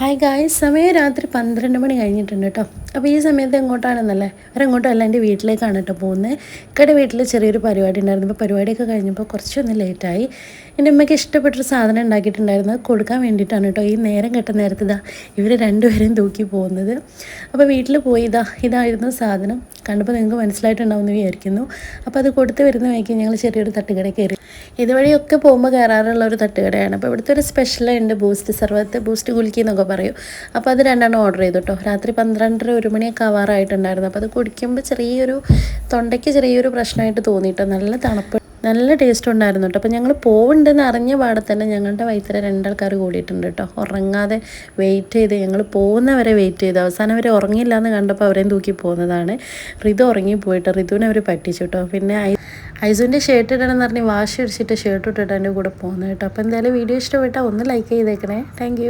Hi guys, സമയം രാത്രി 12 മണി കഴിഞ്ഞിട്ടുണ്ട് കേട്ടോ. അപ്പോൾ ഈ സമയത്ത് എങ്ങോട്ടാണെന്നല്ലേ, അവരെങ്ങോട്ടും അല്ല, എൻ്റെ വീട്ടിലേക്കാണ് കേട്ടോ പോകുന്നത്. ഇക്കടെ വീട്ടിൽ ചെറിയൊരു പരിപാടി ഉണ്ടായിരുന്നു. അപ്പോൾ പരിപാടിയൊക്കെ കഴിഞ്ഞപ്പോൾ കുറച്ചൊന്ന് ലേറ്റായി. എൻ്റെ അമ്മയ്ക്ക് ഇഷ്ടപ്പെട്ടൊരു സാധനം ഉണ്ടാക്കിയിട്ടുണ്ടായിരുന്നു, കൊടുക്കാൻ വേണ്ടിയിട്ടാണ് കേട്ടോ ഈ നേരം കെട്ട നേരത്ത് ഇവർ രണ്ടുപേരെയും തൂക്കി പോകുന്നത്. അപ്പോൾ വീട്ടിൽ പോയി ഇതായിരുന്നു സാധനം. കണ്ടപ്പോൾ നിങ്ങൾക്ക് മനസ്സിലായിട്ടുണ്ടാവുമെന്ന് വിചാരിക്കുന്നു. അപ്പോൾ അത് കൊടുത്ത് വരുന്ന വഴിക്ക് ഞങ്ങൾ ചെറിയൊരു തട്ടുകട കയറി. ഇതുവഴിയൊക്കെ പോകുമ്പോൾ കയറാറുള്ള ഒരു തട്ടുകടയാണ്. അപ്പോൾ ഇവിടുത്തെ ഒരു സ്പെഷ്യലുണ്ട്, ബൂസ്റ്റ് സർവത്ത്, ബൂസ്റ്റ് കുലുക്കി എന്നൊക്കെ പറയും. അപ്പോൾ അത് രണ്ടെണ്ണം ഓർഡർ ചെയ്തു കേട്ടോ. രാത്രി 12:30 1 മണിയൊക്കെ ആവാറായിട്ടുണ്ടായിരുന്നു. അപ്പോൾ അത് കുടിക്കുമ്പോൾ തൊണ്ടയ്ക്ക് ചെറിയൊരു പ്രശ്നമായിട്ട് തോന്നിയിട്ടോ. നല്ല തണുപ്പ്, നല്ല ടേസ്റ്റ് ഉണ്ടായിരുന്നു കേട്ടോ. അപ്പോൾ ഞങ്ങൾ പോകുന്നുണ്ടെന്ന് അറിഞ്ഞ പാടെ തന്നെ ഞങ്ങളുടെ വൈത്തര 2 ആൾക്കാർ കൂടിയിട്ടുണ്ട് കേട്ടോ. ഉറങ്ങാതെ വെയിറ്റ് ചെയ്ത്, ഞങ്ങൾ പോകുന്നവരെ വെയിറ്റ് ചെയ്തു. അവസാനം അവരെ ഉറങ്ങിയില്ല എന്ന് കണ്ടപ്പോൾ അവരെയും തൂക്കി പോകുന്നതാണ്. ഋതു ഉറങ്ങിപ്പോയിട്ട് ഋതുവിനെ അവർ പറ്റിച്ചു കേട്ടോ. പിന്നെ ഐസുവിൻ്റെ ഷർട്ട് ഇടണമെന്ന് പറഞ്ഞ് വാശി അടിച്ചിട്ട് ഷർട്ട് ഇട്ടിട്ട് എൻ്റെ കൂടെ പോകുന്നത് കേട്ടോ. അപ്പോൾ എന്തായാലും വീഡിയോ ഇഷ്ടപ്പെട്ടാൽ ഒന്ന് ലൈക്ക് ചെയ്തേക്കണേ. താങ്ക്